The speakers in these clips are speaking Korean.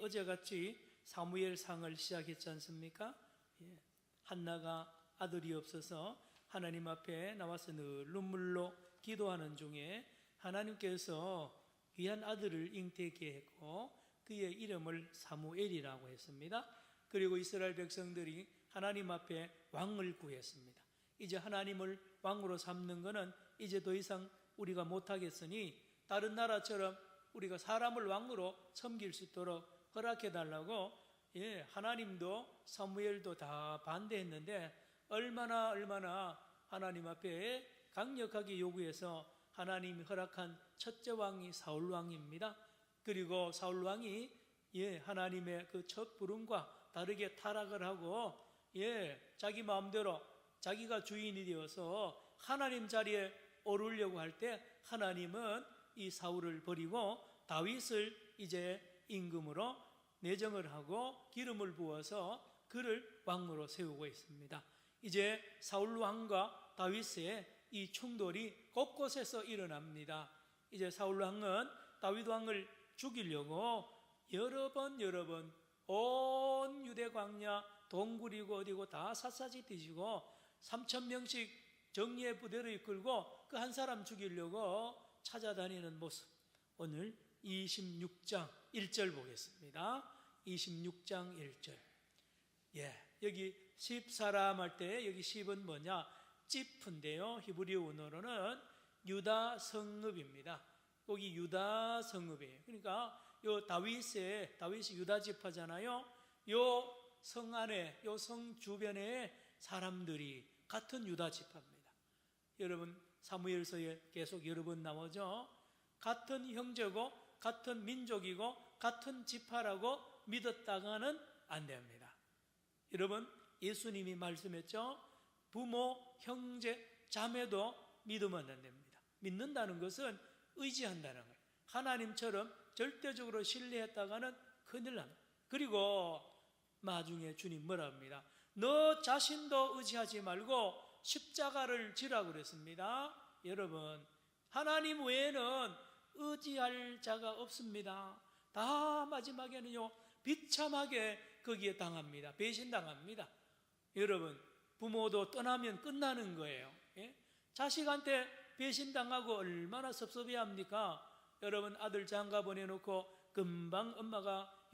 어제같이 사무엘상을 시작했지 않습니까? 한나가 아들이 없어서 하나님 앞에 나와서 늘 눈물로 기도하는 중에 하나님께서 귀한 아들을 잉태케 했고 그의 이름을 사무엘이라고 했습니다. 그리고 이스라엘 백성들이 하나님 앞에 왕을 구했습니다. 이제 하나님을 왕으로 삼는 것은 이제 더 이상 우리가 못하겠으니 다른 나라처럼 우리가 사람을 왕으로 섬길 수 있도록 허락해 달라고 하나님도 사무엘도 다 반대했는데 얼마나 하나님 앞에 강력하게 요구해서 하나님이 허락한 첫째 왕이 사울 왕입니다. 그리고 사울 왕이 하나님의 그 첫 부름과 다르게 타락을 하고 자기 마음대로 자기가 주인이 되어서 하나님 자리에 오르려고 할 때 하나님은 이 사울을 버리고 다윗을 이제 임금으로 내정을 하고 기름을 부어서 그를 왕으로 세우고 있습니다. 이제 사울 왕과 다윗의 이 충돌이 곳곳에서 일어납니다. 이제 사울 왕은 다윗 왕을 죽이려고 여러 번 온 유대 광야 동굴이고 어디고 다 샅샅이 뒤지고 3,000명씩 정예 부대를 이끌고 그 한 사람 죽이려고 찾아다니는 모습, 오늘 26장 1절 보겠습니다. 26장 1절. 여기 10사람 할 때 여기 10은 뭐냐? 찌프인데요. 히브리 언어로는 유다 성읍입니다. 여기 유다 성읍이에요. 그러니까 요 다윗이 유다 지파잖아요. 요 성 안에, 요 성 주변에 사람들이 같은 유다 지파입니다. 여러분 사무엘서에 계속 여러 번 나오죠. 같은 형제고 같은 민족이고 같은 지파라고 믿었다가는 안 됩니다. 여러분 예수님이 말씀했죠. 부모, 형제, 자매도 믿으면 안 됩니다. 믿는다는 것은 의지한다는 거예요. 하나님처럼 절대적으로 신뢰했다가는 큰일 납니다. 그리고 나중에 주님 뭐라 합니다. 너 자신도 의지하지 말고 십자가를 지라고 그랬습니다. 여러분 하나님 외에는 의지할 자가 없습니다. 다 마지막에는요 비참하게 거기에 당합니다. 배신당합니다. 여러분 부모도 떠나면 끝나는 거예요. 자식한테 배신당하고 얼마나 섭섭해합니까? 여러분 아들 장가 보내놓고 금방 엄마가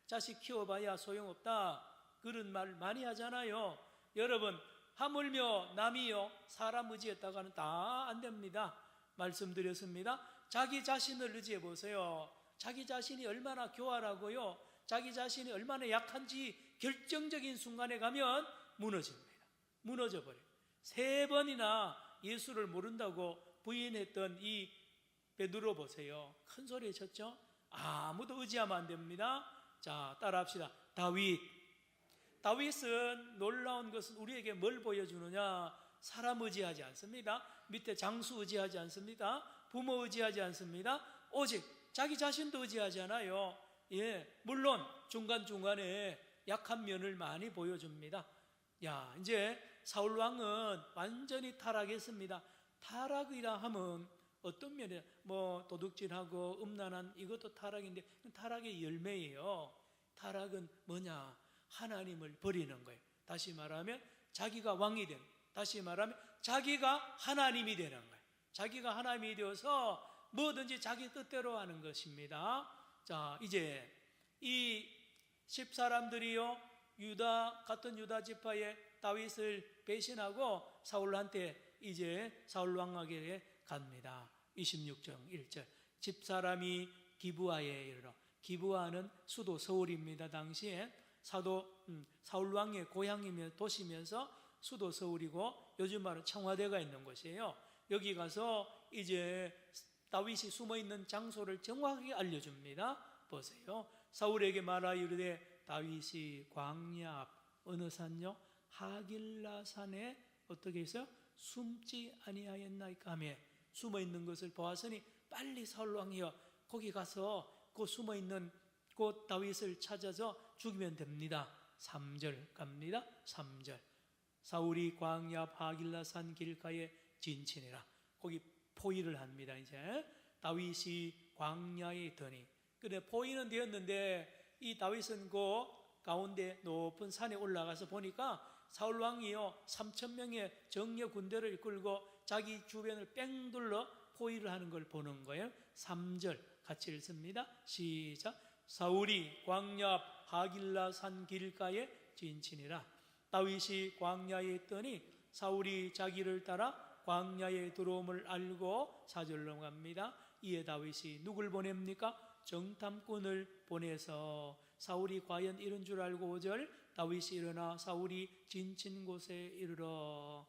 자식 키워봐야 소용없다 그런 말 많이 하잖아요. 여러분 하물며 남이요 사람 의지했다가는 다 안 됩니다. 말씀드렸습니다. 자기 자신을 의지해 보세요. 자기 자신이 얼마나 교활하고요 자기 자신이 얼마나 약한지 결정적인 순간에 가면 무너집니다. 무너져버려요. 3번이나 예수를 모른다고 부인했던 이 베드로 보세요. 큰 소리 쳤죠. 아무도 의지하면 안 됩니다. 자 따라합시다. 다윗은 놀라운 것은 우리에게 뭘 보여주느냐? 사람 의지하지 않습니다. 밑에 장수 의지하지 않습니다. 부모 의지하지 않습니다. 오직 자기 자신도 의지하지 않아요. 물론 중간중간에 약한 면을 많이 보여줍니다. 이제 사울 왕은 완전히 타락했습니다. 타락이라 하면 어떤 면에 도둑질하고 음란한 이것도 타락인데 타락의 열매예요. 타락은 뭐냐? 하나님을 버리는 거예요. 다시 말하면 자기가 왕이 되는, 다시 말하면 자기가 하나님이 되는 거예요. 자기가 하나님이 되어서 뭐든지 자기 뜻대로 하는 것입니다. 자 이제 이 10사람들이요 같은 유다 지파의 다윗을 배신하고 사울한테 이제 사울 왕에게 갑니다. 26장 1절. 집사람이 기브아에 이르러, 기브아는 수도 서울입니다. 당시에 사울 왕의 고향이며 도시면서 수도 서울이고 요즘 말은 청와대가 있는 곳이에요. 여기 가서 이제 다윗이 숨어 있는 장소를 정확하게 알려줍니다. 보세요. 사울에게 말하 이르되 다윗이 광야 앞 어느 산요? 하길라 산에 어떻게 해서 숨지 아니하였나이까 하며 숨어 있는 것을 보았으니 빨리 사울 왕이여 거기 가서 그 숨어 있는 그 다윗을 찾아서 죽이면 됩니다. 3절 갑니다. 3절. 사울이 광야 앞 하길라 산 길가에 진친이라. 거기 포위를 합니다. 이제 다윗이 광야에 있더니 그래 포위는 되었는데 이 다윗은 그 가운데 높은 산에 올라가서 보니까 사울 왕이요 3,000명의 정예 군대를 이끌고 자기 주변을 뺑 둘러 포위를 하는 걸 보는 거예요. 3절 같이 읽습니다. 시작. 사울이 광야 앞 하길라 산 길가에 진친이라. 다윗이 광야에 있더니 사울이 자기를 따라 광야에 들어옴을 알고 4절로 갑니다. 이에 다윗이 누굴 보냅니까? 정탐꾼을 보내서 사울이 과연 이런 줄 알고 5절 다윗이 일어나 사울이 진친 곳에 이르러.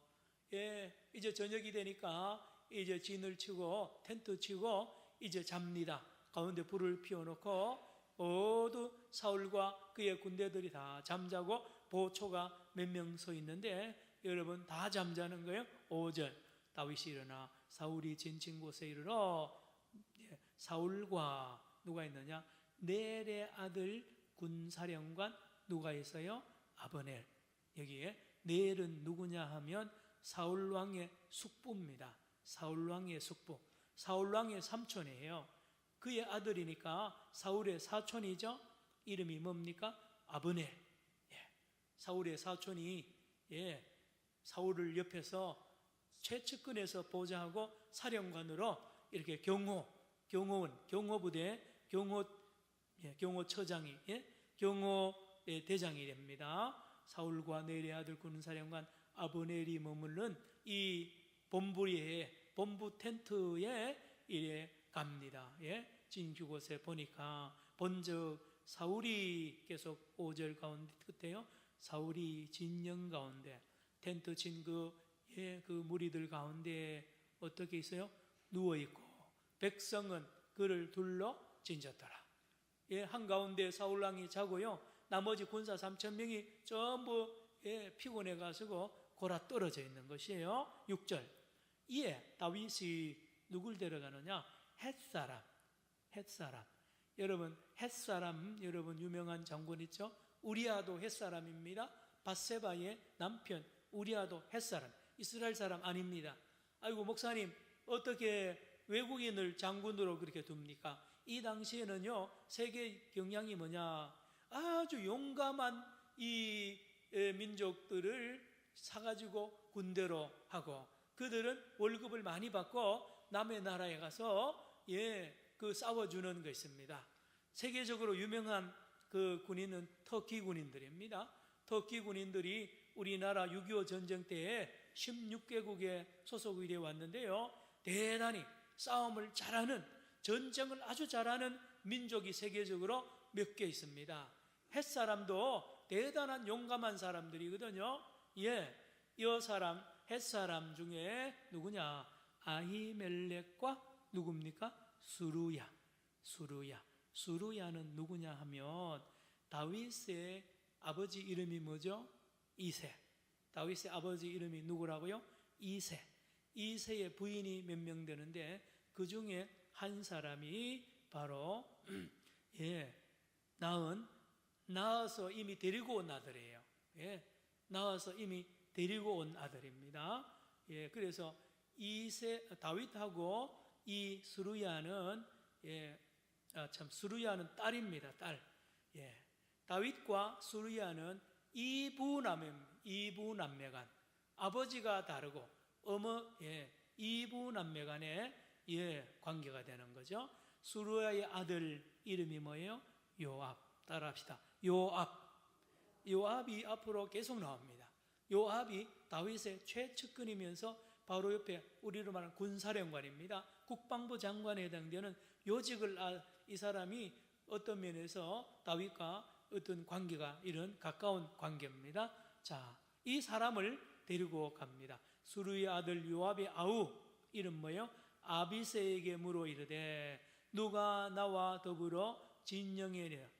이제 저녁이 되니까 이제 진을 치고 텐트 치고 이제 잡니다. 가운데 불을 피워놓고 모두 사울과 그의 군대들이 다 잠자고 보초가 몇 명 서 있는데 여러분 다 잠자는 거예요. 5절 다윗이 일어나 사울이 진친 곳에 이르러. 사울과 누가 있느냐? 넬의 아들 군사령관 누가 있어요? 아브넬. 여기에 넬은 누구냐 하면 사울왕의 숙부입니다. 사울왕의 숙부, 사울왕의 삼촌이에요. 그의 아들이니까 사울의 사촌이죠. 이름이 뭡니까? 아브넬. 사울의 사촌이 사울을 옆에서 최측근에서 보좌하고 사령관으로 이렇게 경호원, 경호부대, 경호처장이 경호의 대장이 됩니다. 사울과 넬의 아들 군사령관 아브넬이 머무른 이 본부 텐트에 이래 갑니다. 진규곳에 보니까 본즉 사울이 계속 5절 가운데 끝에요. 사울이 진영 가운데 텐트 친 그 무리들 가운데 어떻게 있어요? 누워 있고 백성은 그를 둘러 진졌더라. 한가운데 사울 왕이 자고요. 나머지 군사 3,000명이 전부 피곤해 가지고 골아 떨어져 있는 것이에요. 6절. 이에 다윗이 누굴 데려가느냐? 헷사람. 여러분 헷사람 여러분 유명한 장군 있죠? 우리아도 헷사람입니다. 밧세바의 남편 우리아도 헷사람. 이스라엘 사람 아닙니다. 아이고 목사님 어떻게 외국인을 장군으로 그렇게 둡니까? 이 당시에는요 세계 경향이 뭐냐? 아주 용감한 이 민족들을 사가지고 군대로 하고 그들은 월급을 많이 받고 남의 나라에 가서 그 싸워주는 것입니다. 세계적으로 유명한 그 군인은 터키 군인들입니다. 터키 군인들이 우리나라 6.25 전쟁 때에 16개국에 소속이 되어 왔는데요. 대단히 싸움을 잘하는, 전쟁을 아주 잘하는 민족이 세계적으로 몇 개 있습니다. 헷사람도 대단한 용감한 사람들이거든요. 이 사람 헷사람 중에 누구냐? 아히멜렉과 누굽니까? 수루야는 누구냐 하면 다윗의 아버지 이름이 뭐죠? 이새. 다윗의 아버지 이름이 누구라고요? 이새. 이새의 부인이 몇 명 되는데 그 중에 한 사람이 바로 낳아서 이미 데리고 온 아들이에요. 낳아서 이미 데리고 온 아들입니다. 그래서 다윗하고 이 수루야는 수루야는 딸입니다. 딸. 다윗과 수루야는 이부남매간. 아버지가 다르고 이부남매간의 관계가 되는 거죠. 수루야의 아들 이름이 뭐예요? 요압. 따라합시다. 요압이 앞으로 계속 나옵니다. 요압이 다윗의 최측근이면서 바로 옆에 우리로 말하는 군사령관입니다. 국방부 장관에 해당되는 요직을 이 사람이 어떤 면에서 다윗과 어떤 관계가 이런 가까운 관계입니다. 자, 이 사람을 데리고 갑니다. 수루의 아들 요압의 아우 이름 뭐예요? 아비새에게 물어 이르되 누가 나와 더불어 진영에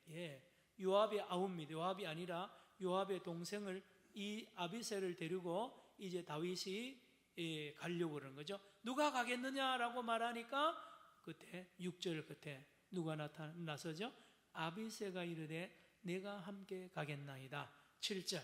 요압의 아우입니다. 요압이 아니라 요압의 동생을 이 아비새를 데리고 이제 다윗이 가려고 그러는 거죠. 누가 가겠느냐라고 말하니까 그때 6절 끝에 누가 나서죠? 아비새가 이르되 내가 함께 가겠나이다. 7절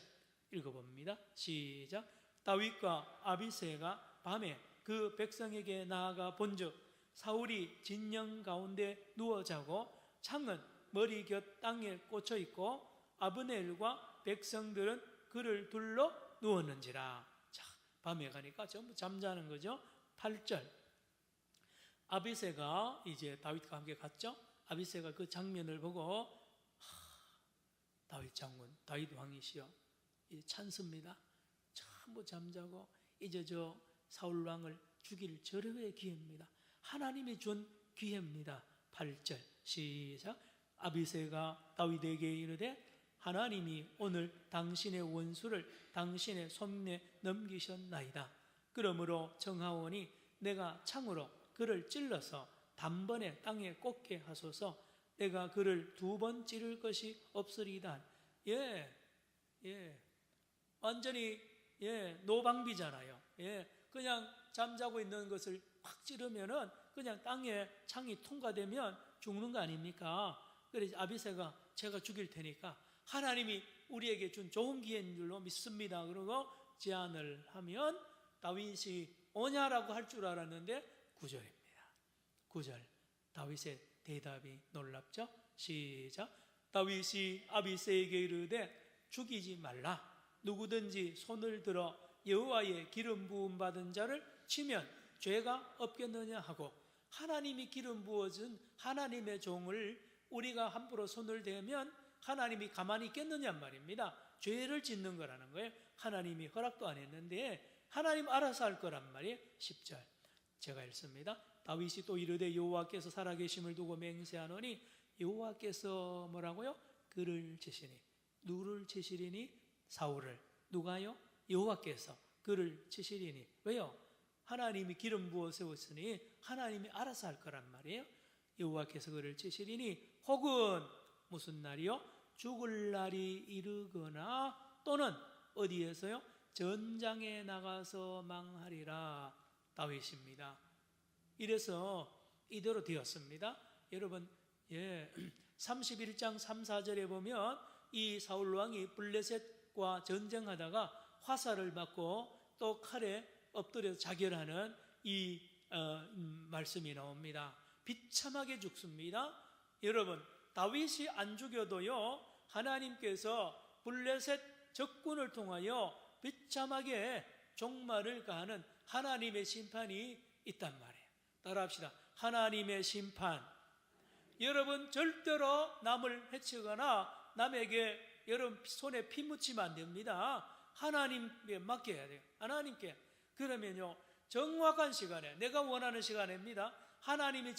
읽어봅니다. 시작. 다윗과 아비새가 밤에 그 백성에게 나아가 본즉 사울이 진영 가운데 누워 자고 창은 머리 곁 땅에 꽂혀 있고 아브넬과 백성들은 그를 둘러 누웠는지라. 자, 밤에 가니까 전부 잠자는 거죠. 8절. 아비새가 이제 다윗과 함께 갔죠. 아비새가 그 장면을 보고 다윗 장군, 다윗 왕이시여, 찬스입니다. 전부 잠자고 이제 저 사울 왕을 죽일 절호의 기회입니다. 하나님이 준 기회입니다. 8절 시작. 아비새가 다윗에게 이르되 하나님이 오늘 당신의 원수를 당신의 손에 넘기셨나이다. 그러므로 청하오니 내가 창으로 그를 찔러서 단번에 땅에 꽂게 하소서. 내가 그를 2번 찌를 것이 없으리이다. 완전히 노방비잖아요. 그냥 잠자고 있는 것을 확 찌르면은 그냥 땅에 창이 통과되면 죽는 거 아닙니까? 그래서 아비새가 제가 죽일 테니까 하나님이 우리에게 준 좋은 기회인 줄로 믿습니다. 그러고 제안을 하면 다윗이 오냐라고 할 줄 알았는데 9절입니다. 9절 다윗의 대답이 놀랍죠? 시작. 다윗이 아비새에게 이르되 죽이지 말라. 누구든지 손을 들어 여호와의 기름 부음 받은 자를 치면 죄가 없겠느냐 하고, 하나님이 기름 부어준 하나님의 종을 우리가 함부로 손을 대면 하나님이 가만히 있겠느냐 말입니다. 죄를 짓는 거라는 거예요. 하나님이 허락도 안 했는데 하나님 알아서 할 거란 말이에요. 10절 제가 읽습니다. 다윗이 또 이르되 여호와께서 살아계심을 두고 맹세하노니 여호와께서 뭐라고요? 그를 치시니. 누구를 치시리니? 사울을. 누가요? 여호와께서 그를 치시리니. 왜요? 하나님이 기름 부어 세웠으니 하나님이 알아서 할 거란 말이에요. 여호와께서 그를 치시리니 혹은 무슨 날이요? 죽을 날이 이르거나 또는 어디에서요? 전장에 나가서 망하리라. 다윗입니다. 이래서 이대로 되었습니다. 여러분 31장 3, 4절에 보면 이 사울왕이 블레셋과 전쟁하다가 화살을 맞고 또 칼에 엎드려 자결하는 이 말씀이 나옵니다. 비참하게 죽습니다. 여러분 다윗이 안 죽여도요 하나님께서 블레셋 적군을 통하여 비참하게 종말을 가하는 하나님의 심판이 있단 말이에요. 따라합시다. 하나님의 심판. 여러분 절대로 남을 해치거나 남에게 여러분 손에 피 묻히면 안 됩니다. 하나님께 맡겨야 돼요. 하나님께. 그러면요 정확한 시간에, 내가 원하는 시간입니다. 하나님이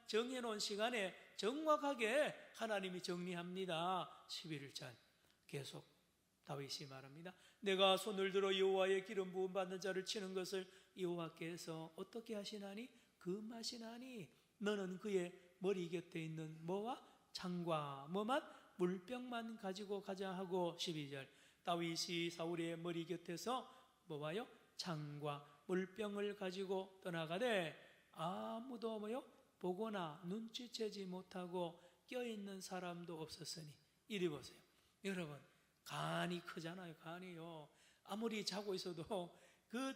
정해놓은 시간에 정확하게 하나님이 정리합니다. 11절 계속 다윗이 말합니다. 내가 손을 들어 여호와의 기름 부음 받는 자를 치는 것을 여호와께서 어떻게 하시나니? 금하시나니 너는 그의 머리 곁에 있는 뭐와? 창과 뭐만? 물병만 가지고 가자 하고 12절 다윗이 사울의 머리 곁에서 뭐와요? 창과 물병을 가지고 떠나가되 아무도 보거나 눈치채지 못하고 껴있는 사람도 없었으니. 이리 보세요. 여러분 간이 크잖아요. 간이요. 아무리 자고 있어도 그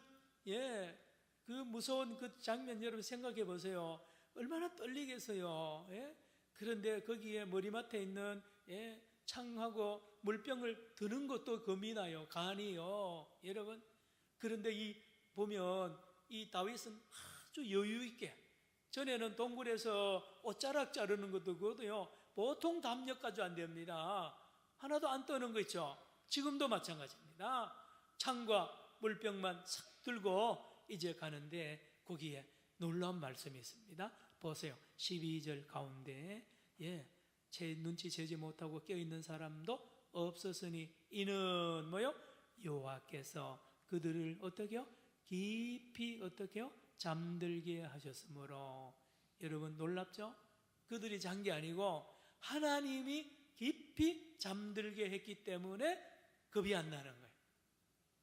무서운 그 장면 여러분 생각해 보세요. 얼마나 떨리겠어요. 그런데 거기에 머리맡에 있는 창하고 물병을 드는 것도 겁이 나요. 간이요. 여러분 그런데 보면 이 다윗은 아주 여유 있게, 전에는 동굴에서 옷자락 자르는 것도 그것도요 보통 담력까지 안 됩니다. 하나도 안 떠는 거 있죠. 지금도 마찬가지입니다. 창과 물병만 싹 들고 이제 가는데 거기에 놀라운 말씀이 있습니다. 보세요. 12절 가운데 제 눈치 채지 못하고 껴있는 사람도 없었으니 이는 뭐요? 여호와께서 그들을 어떻게요? 깊이 어떻게요? 잠들게 하셨으므로. 여러분 놀랍죠? 그들이 잔 게 아니고 하나님이 깊이 잠들게 했기 때문에 겁이 안 나는 거예요.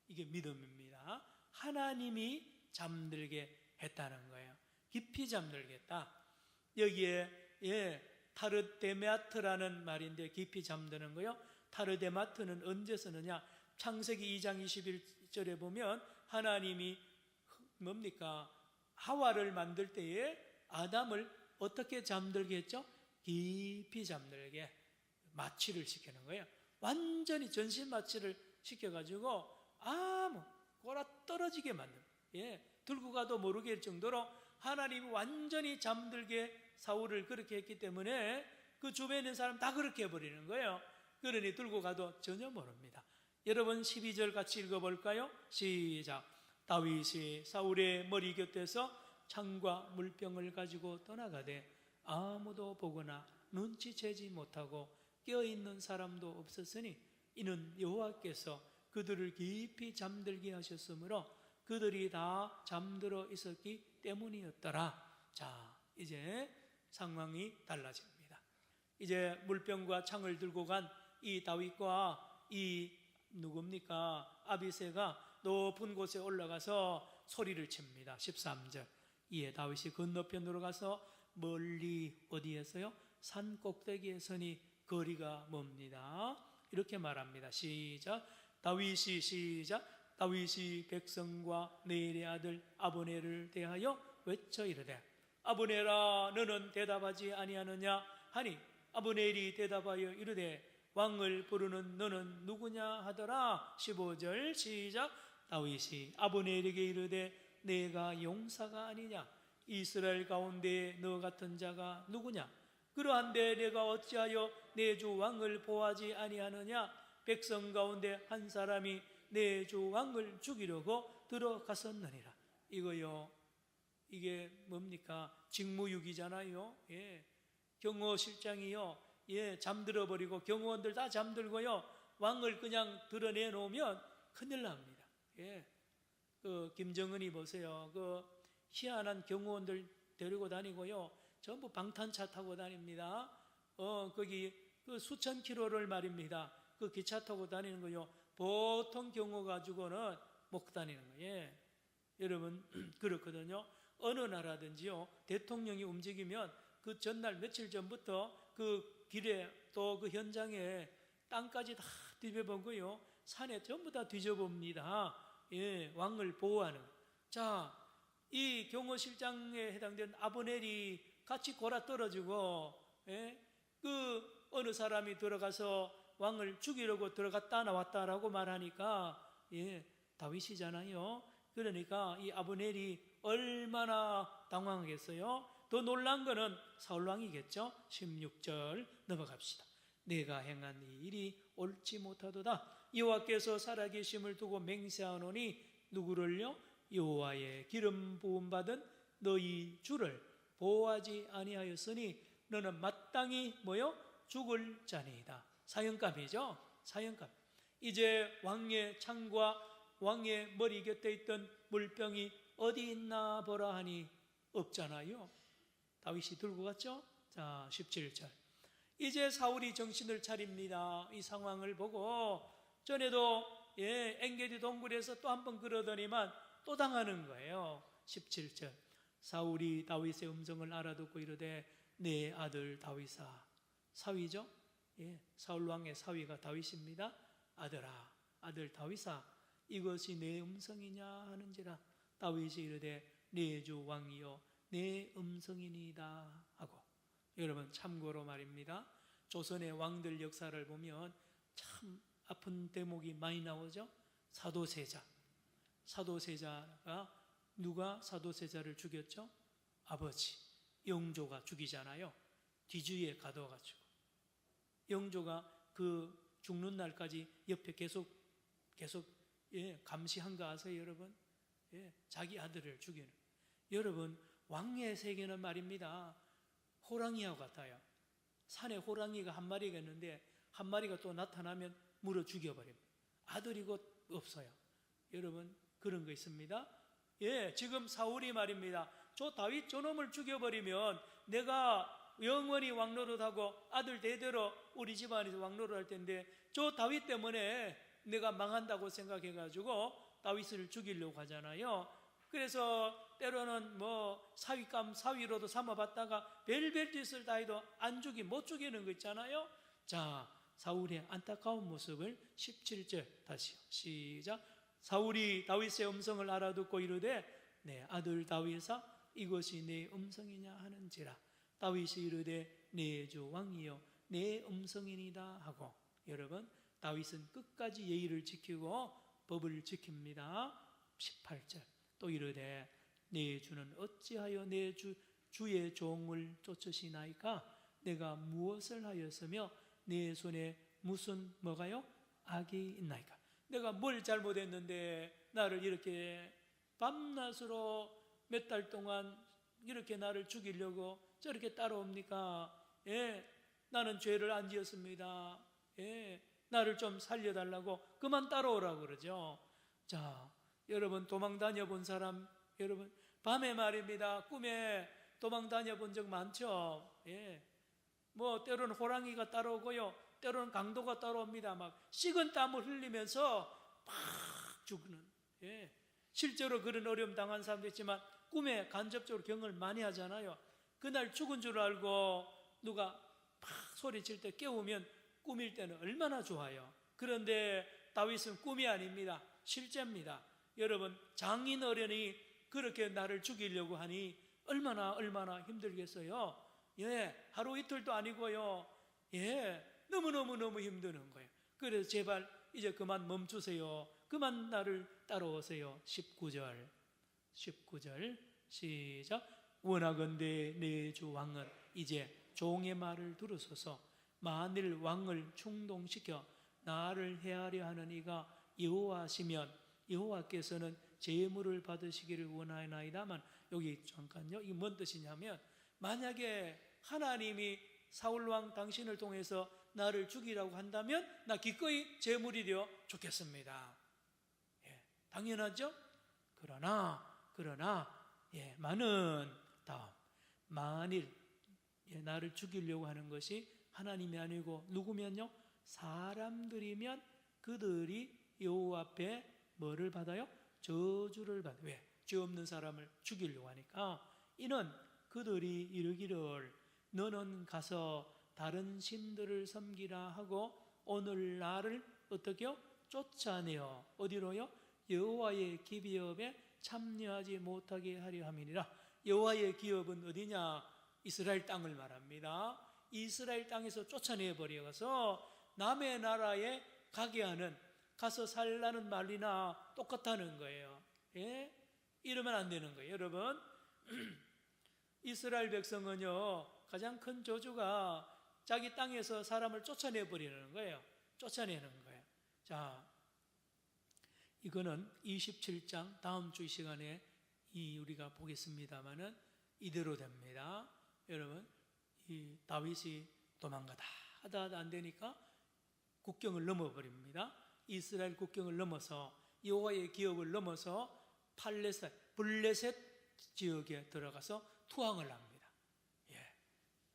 이게 믿음입니다. 하나님이 잠들게 했다는 거예요. 깊이 잠들게 했다. 여기에 타르데마트라는 말인데 깊이 잠드는 거요. 타르데마트는 언제 쓰느냐? 창세기 2장 21절에 보면 하나님이 뭡니까? 하와를 만들 때에 아담을 어떻게 잠들게 했죠? 깊이 잠들게 마취를 시키는 거예요. 완전히 전신 마취를 시켜가지고 아무 꼬라 떨어지게 만든, 들고 가도 모르게 할 정도로 하나님이 완전히 잠들게 사울을 그렇게 했기 때문에 그 주변에 있는 사람 다 그렇게 해버리는 거예요. 그러니 들고 가도 전혀 모릅니다. 여러분 12절 같이 읽어볼까요? 시작. 다윗이 사울의 머리 곁에서 창과 물병을 가지고 떠나가되 아무도 보거나 눈치채지 못하고 깨어있는 사람도 없었으니 이는 여호와께서 그들을 깊이 잠들게 하셨으므로 그들이 다 잠들어 있었기 때문이었더라. 자, 이제 상황이 달라집니다. 이제 물병과 창을 들고 간 이 다윗과 이 누굽니까? 아비새가 높은 곳에 올라가서 소리를 칩니다. 13절. 이에 다윗이 건너편으로 가서 멀리 어디에서요? 산 꼭대기에 서니 거리가 멉니다. 이렇게 말합니다. 시작. 다윗이 백성과 네일의 아들 아브넬을 대하여 외쳐 이르되 아브넬아 너는 대답하지 아니하느냐 하니 아브넬이 대답하여 이르되 왕을 부르는 너는 누구냐 하더라. 15절 시작. 다윗이 아브넬에게 이르되 내가 용사가 아니냐 이스라엘 가운데 너 같은 자가 누구냐 그러한데 내가 어찌하여 내 주 왕을 보하지 아니하느냐 백성 가운데 한 사람이 내 주 왕을 죽이려고 들어갔었느니라. 이거요, 이게 뭡니까? 직무유기잖아요. 경호실장이요, 잠들어 버리고 경호원들 다 잠들고요, 왕을 그냥 드러내 놓으면 큰일 납니다. 그 김정은이 보세요. 그 희한한 경호원들 데리고 다니고요, 전부 방탄차 타고 다닙니다. 거기 그 수천 킬로를 말입니다. 그 기차 타고 다니는 거요. 보통 경호 가지고는 못 다니는 거예요. 여러분 그렇거든요. 어느 나라든지요, 대통령이 움직이면 그 전날 며칠 전부터 그 길에 또 그 현장에 땅까지 다 뒤져보고요, 산에 전부 다 뒤져봅니다. 왕을 보호하는. 자, 이 경호실장에 해당된 아브넬이 같이 골아 떨어지고, 그 어느 사람이 들어가서 왕을 죽이려고 들어갔다 나왔다라고 말하니까 다윗이잖아요. 그러니까 이 아브넬이 얼마나 당황하겠어요. 더 놀란 거는 사울왕이겠죠. 16절 넘어갑시다. 내가 행한 이 일이 옳지 못하도다. 여호와께서 살아계심을 두고 맹세하노니 누구를요? 여호와의 기름 부음 받은 너희 주를 보호하지 아니하였으니 너는 마땅히 뭐요? 죽을 자니이다. 사형감이죠. 사형감. 이제 왕의 창과 왕의 머리 곁에 있던 물병이 어디 있나 보라 하니 없잖아요. 다윗이 들고 갔죠. 자, 17절. 이제 사울이 정신을 차립니다. 이 상황을 보고 전에도 엥게디 동굴에서 또 한 번 그러더니만 또 당하는 거예요. 17절. 사울이 다윗의 음성을 알아듣고 이르되 내 아들 다윗아. 사위죠. 사울 왕의 사위가 다윗입니다. 아들아, 아들 다윗아, 이것이 내 음성이냐 하는지라. 다윗이 이르되 내 주 왕이요 내 음성이니이다 하고. 여러분 참고로 말입니다. 조선의 왕들 역사를 보면 참 아픈 대목이 많이 나오죠. 사도세자. 사도세자가 누가 사도세자를 죽였죠? 아버지 영조가 죽이잖아요. 뒤주위에 가둬가지고 영조가 그 죽는 날까지 옆에 계속 감시한 거 아세요, 여러분? 자기 아들을 죽이는. 여러분 왕의 세계는 말입니다. 호랑이와 같아요. 산에 호랑이가 한 마리가 있는데 한 마리가 또 나타나면 물어 죽여버립니다. 아들이 곧 없어요. 여러분 그런 거 있습니다. 지금 사울이 말입니다. 저 다윗 저놈을 죽여버리면 내가 영원히 왕노릇하고 아들 대대로 우리 집안에서 왕노릇할 텐데 저 다윗 때문에 내가 망한다고 생각해가지고 다윗을 죽이려고 하잖아요. 그래서 때로는 뭐 사위로도 삼아봤다가 별별 짓을 다 해도 안 못 죽이는 거 있잖아요. 자, 사울의 안타까운 모습을 17절 다시요. 시작. 사울이 다윗의 음성을 알아듣고 이르되 내 아들 다윗아 이것이 내 음성이냐 하는지라. 다윗이 이르되 내 주 왕이여 내 음성이니다 하고, 여러분 다윗은 끝까지 예의를 지키고 법을 지킵니다. 18절 또 이르되 내 주는 어찌하여 내 주의 종을 쫓으시나이까? 내가 무엇을 하였으며 내 손에 무슨 뭐가요? 악이 있나이까? 내가 뭘 잘못했는데 나를 이렇게 밤낮으로 몇 달 동안 이렇게 나를 죽이려고 저렇게 따라옵니까? 예, 나는 죄를 안 지었습니다. 예, 나를 좀 살려달라고 그만 따라오라고 그러죠. 자, 여러분 도망 다녀본 사람, 여러분 밤에 말입니다, 꿈에 도망 다녀본 적 많죠? 예, 뭐 때로는 호랑이가 따라오고요, 때로는 강도가 따라옵니다. 막 식은 땀을 흘리면서 막 죽는, 예, 실제로 그런 어려움 당한 사람도 있지만 꿈에 간접적으로 경험을 많이 하잖아요. 그날 죽은 줄 알고 누가 막 소리칠 때 깨우면 꿈일 때는 얼마나 좋아요. 그런데 다윗은 꿈이 아닙니다. 실제입니다. 여러분 장인 어른이 그렇게 나를 죽이려고 하니 얼마나 힘들겠어요. 예, 하루 이틀도 아니고요. 예, 너무 힘드는 거예요. 그래서 제발 이제 그만 멈추세요. 그만 나를 따라오세요. 19절 시작. 원하건대 내 주 왕은 이제 종의 말을 들으소서. 만일 왕을 충동시켜 나를 해하려 하는 이가 여호와시면 여호와께서는 제물을 받으시기를 원하나이다만, 여기 잠깐요, 이게 뭔 뜻이냐면, 만약에 하나님이 사울왕 당신을 통해서 나를 죽이라고 한다면 나 기꺼이 제물이 되어 죽겠습니다. 예, 당연하죠? 그러나 많은 다음, 만일 나를 죽이려고 하는 것이 하나님이 아니고 누구면요? 사람들이면 그들이 여호와 앞에 뭐를 받아요? 저주를 받아요. 왜? 죄 없는 사람을 죽이려고 하니까. 이는 그들이 이르기를 너는 가서 다른 신들을 섬기라 하고 오늘 나를 어떻게요? 쫓아내어 어디로요? 여호와의 기업에 참여하지 못하게 하려 함이니라. 여호와의 기업은 어디냐? 이스라엘 땅을 말합니다. 이스라엘 땅에서 쫓아내버려서 남의 나라에 가게 하는, 가서 살라는 말이나 똑같다는 거예요. 예? 이러면 안 되는 거예요. 여러분 이스라엘 백성은요, 가장 큰 저주가 자기 땅에서 사람을 쫓아내버리는 거예요. 쫓아내는 거예요. 자, 이거는 27장 다음 주 시간에 우리가 보겠습니다만은 이대로 됩니다. 여러분, 이 다윗이 도망가다 하다 안 되니까 국경을 넘어버립니다. 이스라엘 국경을 넘어서 여호와의 기업을 넘어서 블레셋 지역에 들어가서 투항을 합니다. 예,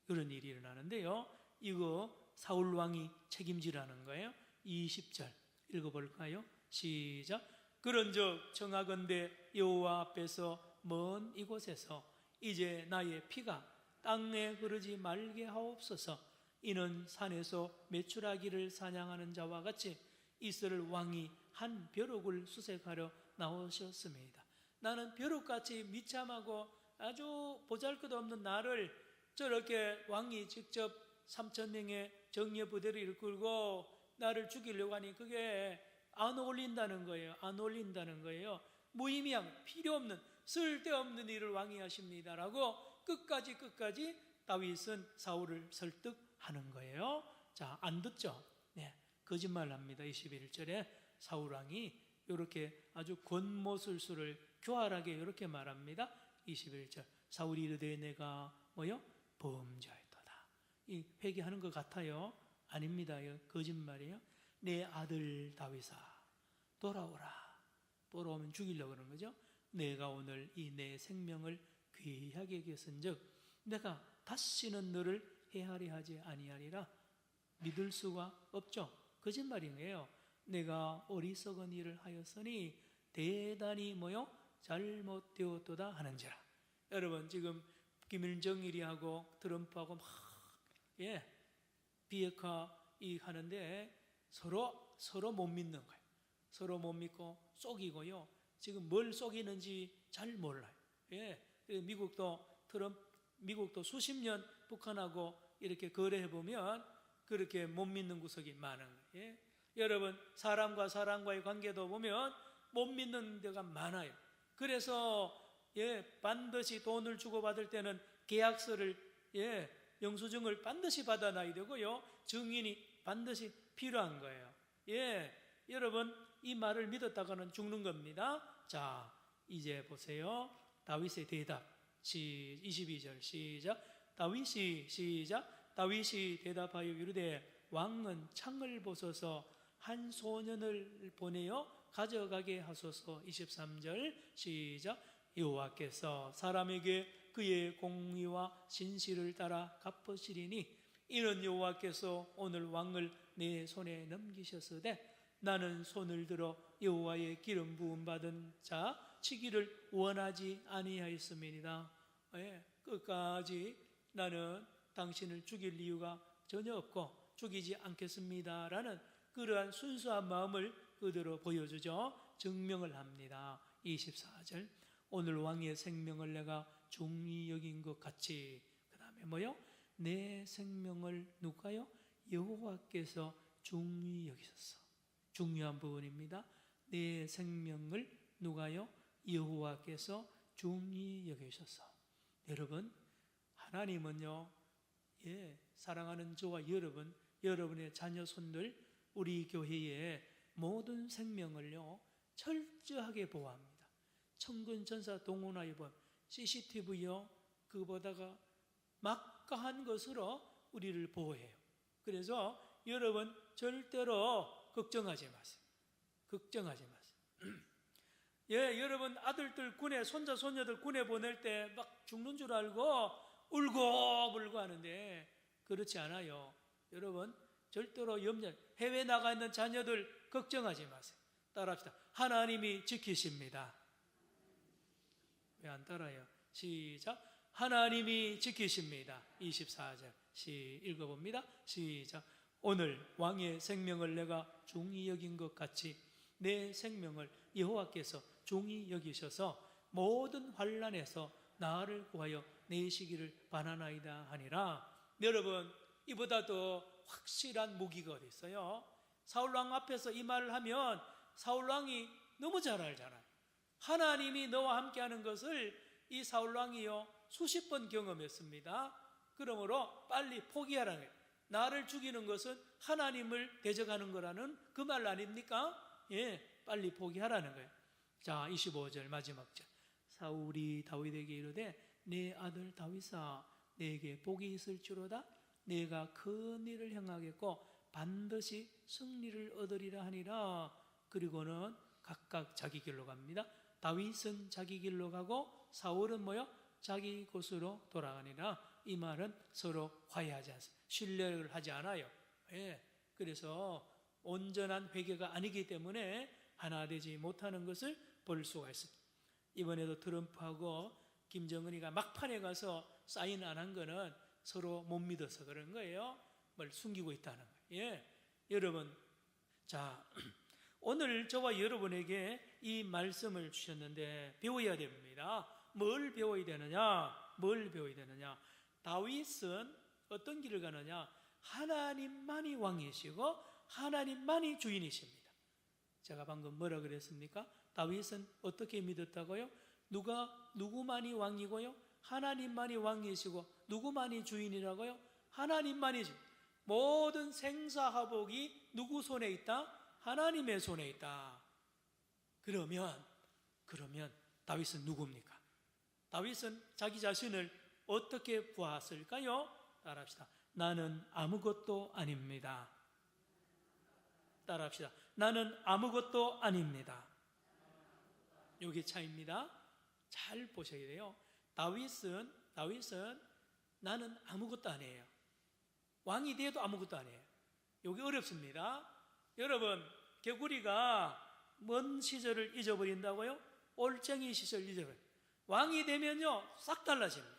그런 일이 일어나는데요, 이거 사울 왕이 책임지라는 거예요. 20절 읽어볼까요? 시작. 그런즉 청하건대 여호와 앞에서 먼 이곳에서 이제 나의 피가 땅에 흐르지 말게 하옵소서. 이는 산에서 메추라기를 사냥하는 자와 같이 이스라엘 왕이 한 벼룩을 수색하러 나오셨습니다. 나는 벼룩같이 미참하고 아주 보잘것없는 나를 저렇게 왕이 직접 3,000명의 정예 부대를 이끌고 나를 죽이려고 하니 그게 안 어울린다는 거예요. 안 어울린다는 거예요. 무의미한, 필요없는, 쓸데없는 일을 왕이 하십니다라고 끝까지 다윗은 사울을 설득하는 거예요. 자, 안 듣죠? 네, 거짓말합니다. 21절에 사울 왕이 이렇게 아주 권모술수를 교활하게 이렇게 말합니다. 21절 사울이 이르되 내가 뭐요? 범죄하였도다. 이 회개하는 것 같아요. 아닙니다. 거짓말이에요. 내 아들 다윗아 돌아오라. 돌아오면 죽이려고 그러는 거죠. 내가 오늘 이 내 생명을 귀하게 여겼은즉 내가 다시는 너를 해하려 하지 아니하리라. 믿을 수가 없죠. 거짓말이에요. 내가 어리석은 일을 하였으니 대단히 뭐요? 잘못되었도다 하는지라. 여러분 지금 김일정일이하고 트럼프하고 막 비핵화 하는데 서로 못 믿는 거예요. 서로 못 믿고 속이고요. 지금 뭘 속이는지 잘 몰라요. 예, 미국도 수십 년 북한하고 이렇게 거래해 보면 그렇게 못 믿는 구석이 많은 거예요. 예? 여러분, 사람과 사람과의 관계도 보면 못 믿는 데가 많아요. 그래서 반드시 돈을 주고받을 때는 계약서를, 영수증을 반드시 받아놔야 되고요, 증인이 반드시 필요한 거예요. 여러분, 이 말을 믿었다가는 죽는 겁니다. 자, 이제 보세요. 다윗의 대답. 22절 시작. 다윗이 대답하여 이르되 왕은 창을 보소서 한 소년을 보내어 가져가게 하소서. 23절 시작. 여호와께서 사람에게 그의 공의와 진실을 따라 갚으시리니 이는 여호와께서 오늘 왕을 내 손에 넘기셨으되 나는 손을 들어 여호와의 기름 부음 받은 자 치기를 원하지 아니하였음이니이다. 끝까지 나는 당신을 죽일 이유가 전혀 없고 죽이지 않겠습니다라는 그러한 순수한 마음을 그대로 보여주죠. 증명을 합니다. 24절. 오늘 왕의 생명을 내가 중히 여긴 것 같이. 그 다음에 뭐요? 내 생명을 누가요? 여호와께서 중히 여기셨어. 중요한 부분입니다. 내 생명을 누가요? 여호와께서 중히 여기셨어. 여러분, 하나님은요, 사랑하는 저와 여러분, 여러분의 자녀 손들, 우리 교회의 모든 생명을요 철저하게 보호합니다. 천군 천사 동원하여 보험, CCTV요 그보다가 막강한 것으로 우리를 보호해요. 그래서 여러분 절대로 걱정하지 마세요. 걱정하지 마세요. 여러분 아들들 군에, 손자 손녀들 군에 보낼 때 막 죽는 줄 알고 울고 불고 하는데 그렇지 않아요. 여러분 절대로 염려, 해외 나가 있는 자녀들 걱정하지 마세요. 따라합시다. 하나님이 지키십니다. 왜 안 따라요? 시작. 하나님이 지키십니다. 24절 읽어봅니다. 시작. 오늘 왕의 생명을 내가 중히 여긴 것 같이 내 생명을 여호와께서 중히 여기셔서 모든 환난에서 나를 구하여 내시기를 바라나이다 하니라. 여러분, 이보다 더 확실한 무기가 어디 있어요? 사울왕 앞에서 이 말을 하면 사울왕이 너무 잘 알잖아요. 하나님이 너와 함께하는 것을 이 사울왕이요 수십 번 경험했습니다. 그러므로 빨리 포기하라는 거예요. 나를 죽이는 것은 하나님을 대적하는 거라는 그 말 아닙니까? 빨리 포기하라는 거예요. 자, 25절 마지막 절. 사울이 다윗에게 이르되 내 아들 다윗아, 내게 복이 있을지로다. 내가 큰 일을 행하겠고 반드시 승리를 얻으리라 하니라. 그리고는 각각 자기 길로 갑니다. 다윗은 자기 길로 가고 사울은 뭐요? 자기 곳으로 돌아가니라. 이 말은 서로 화해하지 않습니다. 신뢰를 하지 않아요. 그래서 온전한 회개가 아니기 때문에 하나 되지 못하는 것을 볼 수가 있습니다. 이번에도 트럼프하고 김정은이가 막판에 가서 사인 안 한 거는 서로 못 믿어서 그런 거예요. 뭘 숨기고 있다는 거예요. 여러분, 자, 오늘 저와 여러분에게 이 말씀을 주셨는데 배워야 됩니다. 뭘 배워야 되느냐? 뭘 배워야 되느냐? 다윗은 어떤 길을 가느냐? 하나님만이 왕이시고 하나님만이 주인이십니다. 제가 방금 뭐라 그랬습니까? 다윗은 어떻게 믿었다고요? 누구만이 왕이고요? 하나님만이 왕이시고 누구만이 주인이라고요? 하나님만이지. 모든 생사화복이 누구 손에 있다? 하나님의 손에 있다. 그러면 다윗은 누굽니까? 다윗은 자기 자신을 어떻게 보았을까요? 따라합시다. 나는 아무것도 아닙니다. 따라합시다. 나는 아무것도 아닙니다. 여기 차이입니다. 잘 보셔야 돼요. 다윗은 나는 아무것도 아니에요. 왕이 돼도 아무것도 아니에요. 여기 어렵습니다. 여러분, 개구리가 먼 시절을 잊어버린다고요? 올챙이 시절 잊어버려요. 왕이 되면요 싹 달라집니다.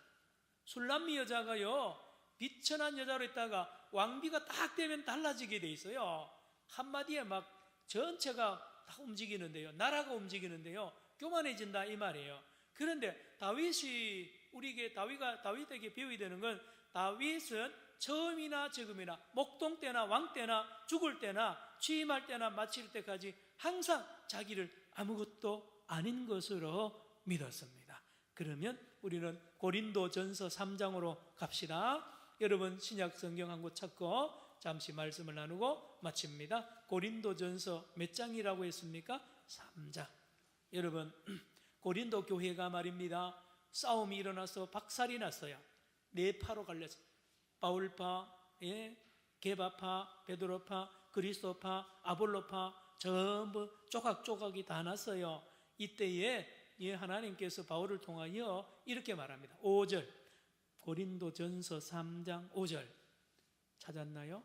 술람미 여자가요 비천한 여자로 있다가 왕비가 딱 되면 달라지게 돼 있어요. 한마디에 막 전체가 다 움직이는데요, 나라가 움직이는데요, 교만해진다 이 말이에요. 그런데 다윗이 우리에게 다윗에게 배워야 되는 건 다윗은 처음이나 지금이나 목동 때나 왕 때나 죽을 때나 취임할 때나 마칠 때까지 항상 자기를 아무것도 아닌 것으로 믿었습니다. 그러면 우리는 고린도전서 3장으로 갑시다. 여러분 신약 성경 한 곳 찾고 잠시 말씀을 나누고 마칩니다. 고린도전서 몇 장이라고 했습니까? 3장. 여러분 고린도 교회가 말입니다. 싸움이 일어나서 박살이 났어요. 네 파로 갈렸어요. 바울파, 게바파, 베드로파, 그리스도파, 아볼로파 전부 조각조각이 다 났어요. 이때에 하나님께서 바울을 통하여 이렇게 말합니다. 5절 고린도전서 3장 5절 찾았나요?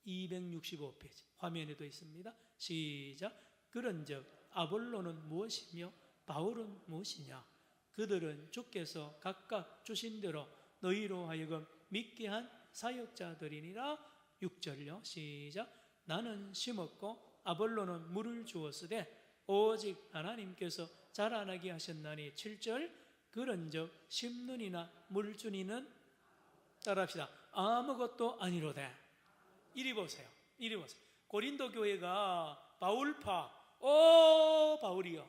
265페이지 화면에도 있습니다. 시작. 그런즉 아볼로는 무엇이며 바울은 무엇이냐? 그들은 주께서 각각 주신 대로 너희로 하여금 믿게 한 사역자들이니라. 6절요. 시작. 나는 심었고 아볼로는 물을 주었으되 오직 하나님께서 자라나게 하셨나니. 7절. 그런즉 심는이나 물 주니는 따라합시다. 아무것도 아니로되. 이리 보세요. 이리 보세요. 고린도 교회가 바울파, 바울이요.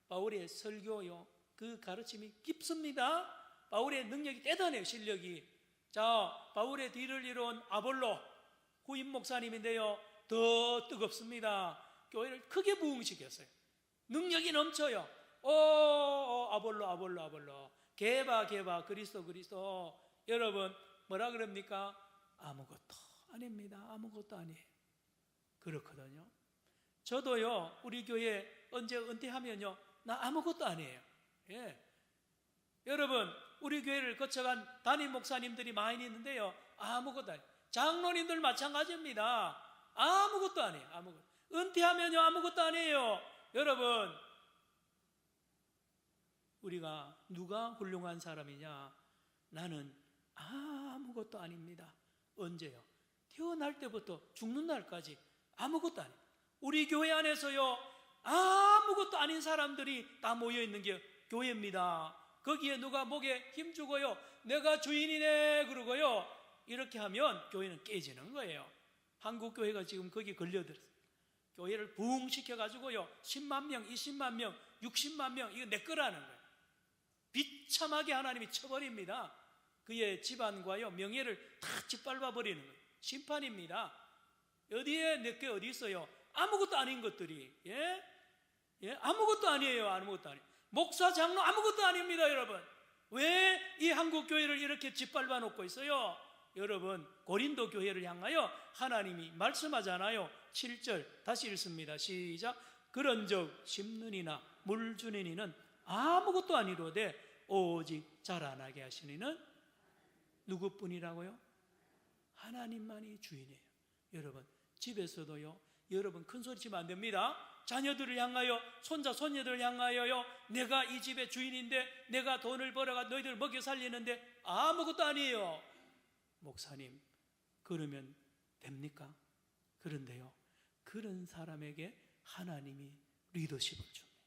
바울의 설교요. 그 가르침이 깊습니다. 바울의 능력이 대단해요. 실력이. 자, 바울의 뒤를 이룬 아볼로 후임 목사님인데요. 더 뜨겁습니다. 교회를 크게 부흥시켰어요. 능력이 넘쳐요. 아볼로. 게바, 그리스도. 여러분, 뭐라 그럽니까? 아무것도 아닙니다. 아무것도 아니에요. 그렇거든요. 저도요, 우리 교회 언제 은퇴하면요, 나 아무것도 아니에요. 예. 여러분, 우리 교회를 거쳐간 담임 목사님들이 많이 있는데요, 아무것도 아니에요. 장로님들 마찬가지입니다. 아무것도 아니에요. 아무것도. 은퇴하면요, 아무것도 아니에요. 여러분, 우리가 누가 훌륭한 사람이냐? 나는 아무것도 아닙니다. 언제요? 태어날 때부터 죽는 날까지 아무것도 아니에요. 우리 교회 안에서요, 아무것도 아닌 사람들이 다 모여있는 게 교회입니다. 거기에 누가 목에 힘주고요, 내가 주인이네 그러고요, 이렇게 하면 교회는 깨지는 거예요. 한국 교회가 지금 거기에 걸려들었어요. 교회를 부흥시켜가지고요, 10만 명, 20만 명, 60만 명, 이거 내 거라는 거예요. 비참하게 하나님이 쳐버립니다. 그의 집안과요, 명예를 다 짓밟아버리는 거예요. 심판입니다. 어디에 내 게 어디 있어요? 아무것도 아닌 것들이. 아무것도 아니에요. 아무것도 아니에요. 목사, 장로 아무것도 아닙니다. 여러분, 왜 이 한국 교회를 이렇게 짓밟아 놓고 있어요? 여러분, 고린도 교회를 향하여 하나님이 말씀하잖아요. 7절 다시 읽습니다. 시작. 그런즉 심는이나 물 주는 이는 아무것도 아니로되 오직 자라나게 하시는 이는 누구뿐이라고요? 하나님만이 주인이에요. 여러분, 집에서도요, 여러분 큰 소리 치면 안 됩니다. 자녀들을 향하여, 손자 손녀들을 향하여요, 내가 이 집의 주인인데, 내가 돈을 벌어가 너희들 먹여 살리는데 아무것도 아니에요. 목사님, 그러면 됩니까? 그런데요, 그런 사람에게 하나님이 리더십을 줍니다.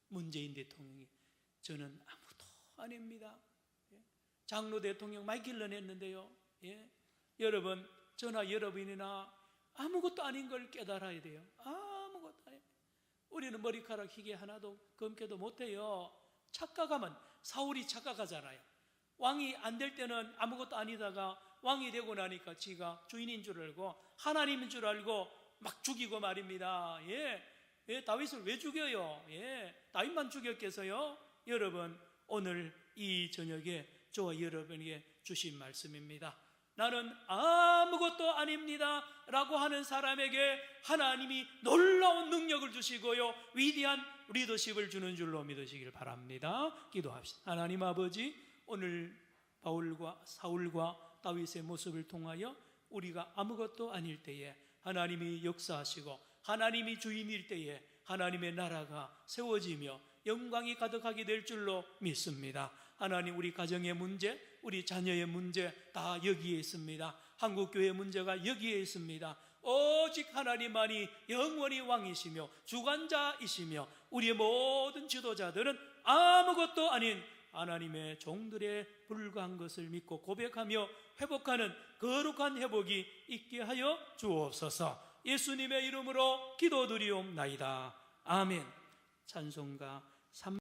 문재인 대통령이 저는 아무것도 아닙니다. 장로 대통령 마이클런 했는데요. 여러분, 저나 여러분이나 아무것도 아닌 걸 깨달아야 돼요. 아무것도 아니에요. 우리는 머리카락 희게 하나도 검게도 못해요. 착각하면, 사울이 착각하잖아요. 왕이 안 될 때는 아무것도 아니다가 왕이 되고 나니까 지가 주인인 줄 알고 하나님인 줄 알고 막 죽이고 말입니다. 다윗을 왜 죽여요? 다윗만 죽였겠어요? 여러분, 오늘 이 저녁에 저와 여러분에게 주신 말씀입니다. 나는 아무것도 아닙니다 라고 하는 사람에게 하나님이 놀라운 능력을 주시고요, 위대한 리더십을 주는 줄로 믿으시길 바랍니다. 기도합시다. 하나님 아버지, 오늘 바울과 사울과 다윗의 모습을 통하여 우리가 아무것도 아닐 때에 하나님이 역사하시고 하나님이 주인일 때에 하나님의 나라가 세워지며 영광이 가득하게 될 줄로 믿습니다. 하나님, 우리 가정의 문제, 우리 자녀의 문제 다 여기에 있습니다. 한국교회 문제가 여기에 있습니다. 오직 하나님만이 영원히 왕이시며 주관자이시며 우리의 모든 지도자들은 아무것도 아닌 하나님의 종들에 불과한 것을 믿고 고백하며 회복하는 거룩한 회복이 있게 하여 주옵소서. 예수님의 이름으로 기도드리옵나이다. 아멘. 찬송가